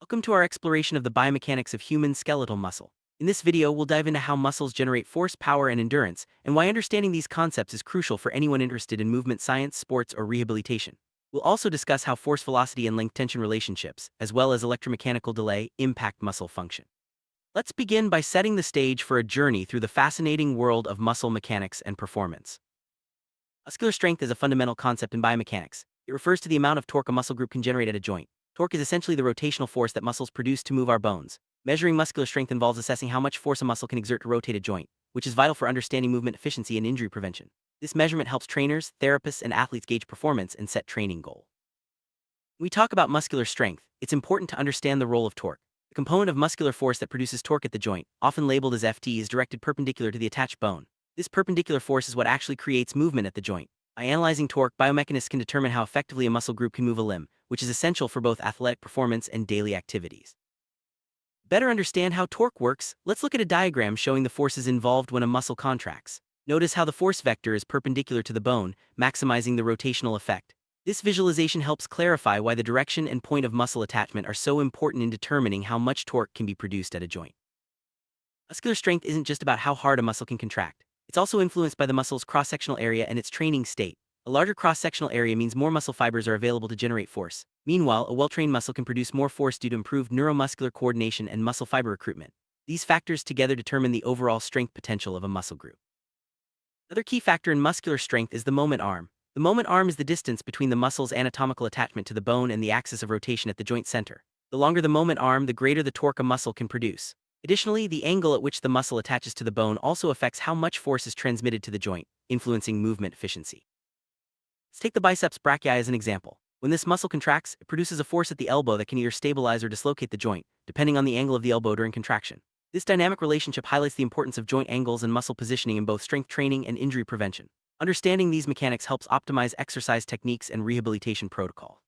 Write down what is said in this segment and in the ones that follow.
Welcome to our exploration of the biomechanics of human skeletal muscle. In this video, we'll dive into how muscles generate force, power, and endurance, and why understanding these concepts is crucial for anyone interested in movement science, sports, or rehabilitation. We'll also discuss how force velocity and length tension relationships, as well as electromechanical delay, impact muscle function. Let's begin by setting the stage for a journey through the fascinating world of muscle mechanics and performance. Muscular strength is a fundamental concept in biomechanics. It refers to the amount of torque a muscle group can generate at a joint. Torque is essentially the rotational force that muscles produce to move our bones. Measuring muscular strength involves assessing how much force a muscle can exert to rotate a joint, which is vital for understanding movement efficiency and injury prevention. This measurement helps trainers, therapists, and athletes gauge performance and set training goals. When we talk about muscular strength, it's important to understand the role of torque. The component of muscular force that produces torque at the joint, often labeled as Ft, is directed perpendicular to the attached bone. This perpendicular force is what actually creates movement at the joint. By analyzing torque, biomechanists can determine how effectively a muscle group can move a limb, which is essential for both athletic performance and daily activities. To better understand how torque works, let's look at a diagram showing the forces involved when a muscle contracts. Notice how the force vector is perpendicular to the bone, maximizing the rotational effect. This visualization helps clarify why the direction and point of muscle attachment are so important in determining how much torque can be produced at a joint. Muscular strength isn't just about how hard a muscle can contract. It's also influenced by the muscle's cross-sectional area and its training state. A larger cross-sectional area means more muscle fibers are available to generate force. Meanwhile, a well-trained muscle can produce more force due to improved neuromuscular coordination and muscle fiber recruitment. These factors together determine the overall strength potential of a muscle group. Another key factor in muscular strength is the moment arm. The moment arm is the distance between the muscle's anatomical attachment to the bone and the axis of rotation at the joint center. The longer the moment arm, the greater the torque a muscle can produce. Additionally, the angle at which the muscle attaches to the bone also affects how much force is transmitted to the joint, influencing movement efficiency. Let's take the biceps brachii as an example. When this muscle contracts, it produces a force at the elbow that can either stabilize or dislocate the joint, depending on the angle of the elbow during contraction. This dynamic relationship highlights the importance of joint angles and muscle positioning in both strength training and injury prevention. Understanding these mechanics helps optimize exercise techniques and rehabilitation protocols.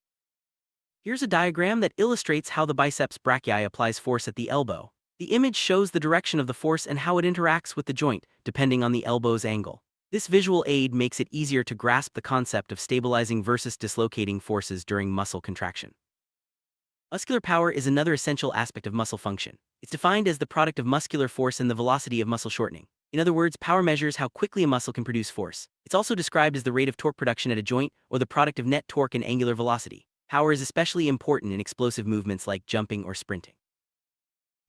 Here's a diagram that illustrates how the biceps brachii applies force at the elbow. The image shows the direction of the force and how it interacts with the joint, depending on the elbow's angle. This visual aid makes it easier to grasp the concept of stabilizing versus dislocating forces during muscle contraction. Muscular power is another essential aspect of muscle function. It's defined as the product of muscular force and the velocity of muscle shortening. In other words, power measures how quickly a muscle can produce force. It's also described as the rate of torque production at a joint or the product of net torque and angular velocity. Power is especially important in explosive movements like jumping or sprinting.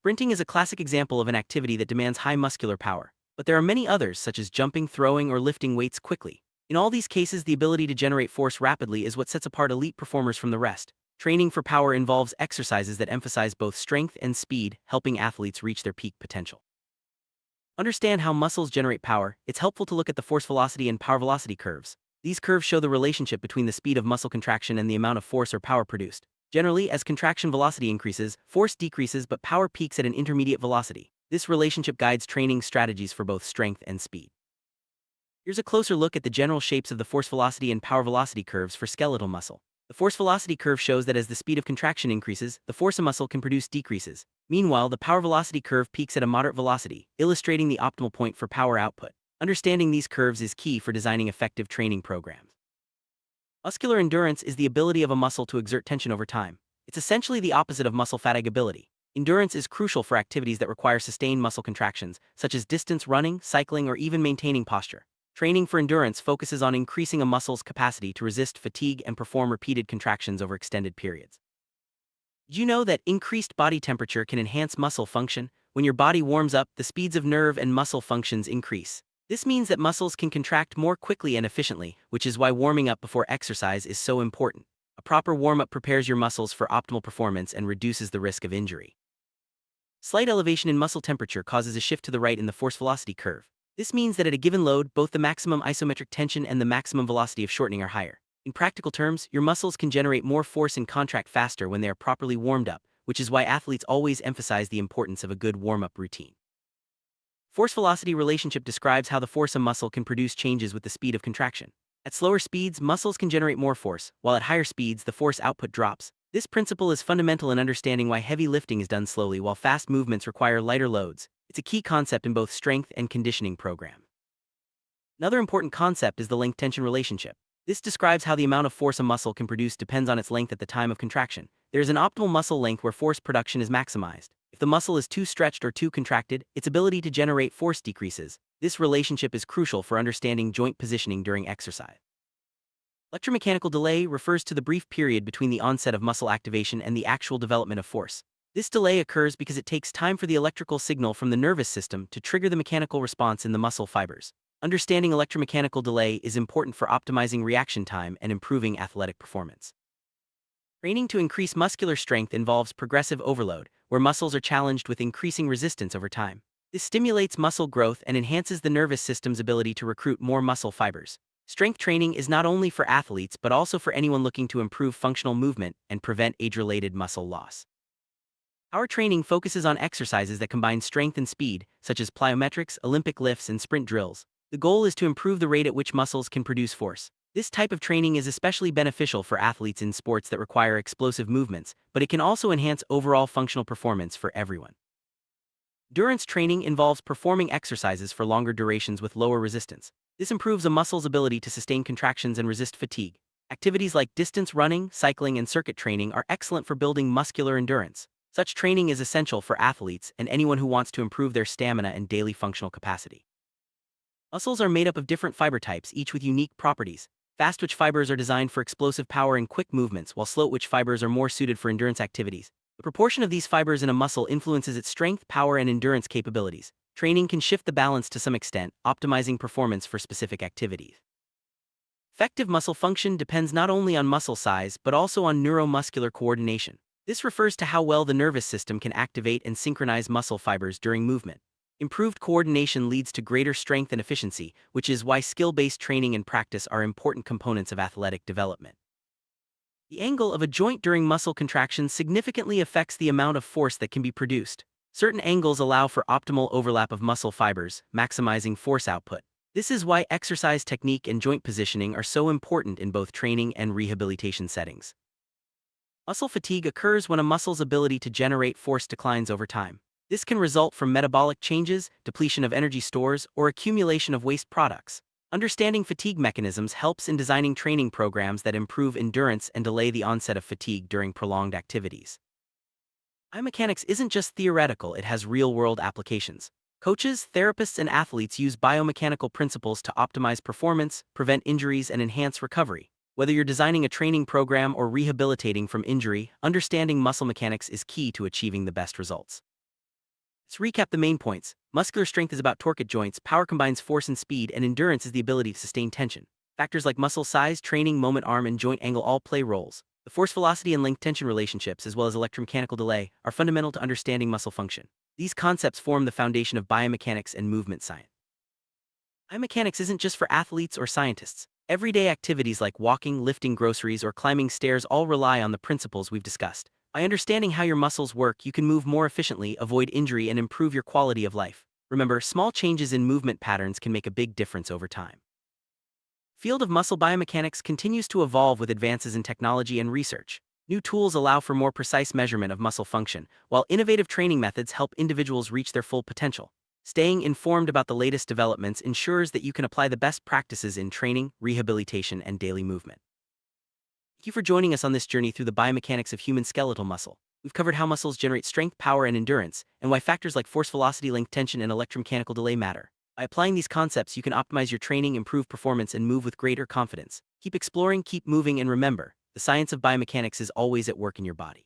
Sprinting is a classic example of an activity that demands high muscular power, but there are many others such as jumping, throwing, or lifting weights quickly. In all these cases, the ability to generate force rapidly is what sets apart elite performers from the rest. Training for power involves exercises that emphasize both strength and speed, helping athletes reach their peak potential. Understand how muscles generate power. It's helpful to look at the force velocity and power velocity curves. These curves show the relationship between the speed of muscle contraction and the amount of force or power produced. Generally, as contraction velocity increases, force decreases but power peaks at an intermediate velocity. This relationship guides training strategies for both strength and speed. Here's a closer look at the general shapes of the force velocity and power velocity curves for skeletal muscle. The force velocity curve shows that as the speed of contraction increases, the force a muscle can produce decreases. Meanwhile, the power velocity curve peaks at a moderate velocity, illustrating the optimal point for power output. Understanding these curves is key for designing effective training programs. Muscular endurance is the ability of a muscle to exert tension over time. It's essentially the opposite of muscle fatigability. Endurance is crucial for activities that require sustained muscle contractions, such as distance running, cycling, or even maintaining posture. Training for endurance focuses on increasing a muscle's capacity to resist fatigue and perform repeated contractions over extended periods. Did you know that increased body temperature can enhance muscle function? When your body warms up, the speeds of nerve and muscle functions increase. This means that muscles can contract more quickly and efficiently, which is why warming up before exercise is so important. A proper warm-up prepares your muscles for optimal performance and reduces the risk of injury. Slight elevation in muscle temperature causes a shift to the right in the force-velocity curve. This means that at a given load, both the maximum isometric tension and the maximum velocity of shortening are higher. In practical terms, your muscles can generate more force and contract faster when they are properly warmed up, which is why athletes always emphasize the importance of a good warm-up routine. Force-velocity relationship describes how the force a muscle can produce changes with the speed of contraction. At slower speeds, muscles can generate more force, while at higher speeds, the force output drops. This principle is fundamental in understanding why heavy lifting is done slowly while fast movements require lighter loads. It's a key concept in both strength and conditioning programs. Another important concept is the length-tension relationship. This describes how the amount of force a muscle can produce depends on its length at the time of contraction. There's an optimal muscle length where force production is maximized. If the muscle is too stretched or too contracted, its ability to generate force decreases. This relationship is crucial for understanding joint positioning during exercise. Electromechanical delay refers to the brief period between the onset of muscle activation and the actual development of force. This delay occurs because it takes time for the electrical signal from the nervous system to trigger the mechanical response in the muscle fibers. Understanding electromechanical delay is important for optimizing reaction time and improving athletic performance. Training to increase muscular strength involves progressive overload, where muscles are challenged with increasing resistance over time. This stimulates muscle growth and enhances the nervous system's ability to recruit more muscle fibers. Strength training is not only for athletes but also for anyone looking to improve functional movement and prevent age-related muscle loss. Our training focuses on exercises that combine strength and speed, such as plyometrics, Olympic lifts, and sprint drills. The goal is to improve the rate at which muscles can produce force. This type of training is especially beneficial for athletes in sports that require explosive movements, but it can also enhance overall functional performance for everyone. Endurance training involves performing exercises for longer durations with lower resistance. This improves a muscle's ability to sustain contractions and resist fatigue. Activities like distance running, cycling, and circuit training are excellent for building muscular endurance. Such training is essential for athletes and anyone who wants to improve their stamina and daily functional capacity. Muscles are made up of different fiber types, each with unique properties. Fast-twitch fibers are designed for explosive power and quick movements, while slow-twitch fibers are more suited for endurance activities. The proportion of these fibers in a muscle influences its strength, power, and endurance capabilities. Training can shift the balance to some extent, optimizing performance for specific activities. Effective muscle function depends not only on muscle size but also on neuromuscular coordination. This refers to how well the nervous system can activate and synchronize muscle fibers during movement. Improved coordination leads to greater strength and efficiency, which is why skill-based training and practice are important components of athletic development. The angle of a joint during muscle contraction significantly affects the amount of force that can be produced. Certain angles allow for optimal overlap of muscle fibers, maximizing force output. This is why exercise technique and joint positioning are so important in both training and rehabilitation settings. Muscle fatigue occurs when a muscle's ability to generate force declines over time. This can result from metabolic changes, depletion of energy stores, or accumulation of waste products. Understanding fatigue mechanisms helps in designing training programs that improve endurance and delay the onset of fatigue during prolonged activities. Biomechanics isn't just theoretical, it has real-world applications. Coaches, therapists, and athletes use biomechanical principles to optimize performance, prevent injuries, and enhance recovery. Whether you're designing a training program or rehabilitating from injury, understanding muscle mechanics is key to achieving the best results. Let's recap the main points. Muscular strength is about torque at joints, power combines force and speed, and endurance is the ability to sustain tension. Factors like muscle size, training, moment, arm, and joint angle all play roles. The force velocity and length tension relationships, as well as electromechanical delay, are fundamental to understanding muscle function. These concepts form the foundation of biomechanics and movement science. Biomechanics isn't just for athletes or scientists. Everyday activities like walking, lifting groceries, or climbing stairs all rely on the principles we've discussed. By understanding how your muscles work, you can move more efficiently, avoid injury, and improve your quality of life. Remember, small changes in movement patterns can make a big difference over time. The field of muscle biomechanics continues to evolve with advances in technology and research. New tools allow for more precise measurement of muscle function, while innovative training methods help individuals reach their full potential. Staying informed about the latest developments ensures that you can apply the best practices in training, rehabilitation, and daily movement. Thank you for joining us on this journey through the biomechanics of human skeletal muscle. We've covered how muscles generate strength, power, and endurance, and why factors like force velocity, length tension, and electromechanical delay matter. By applying these concepts, you can optimize your training, improve performance, and move with greater confidence. Keep exploring, keep moving, and remember, the science of biomechanics is always at work in your body.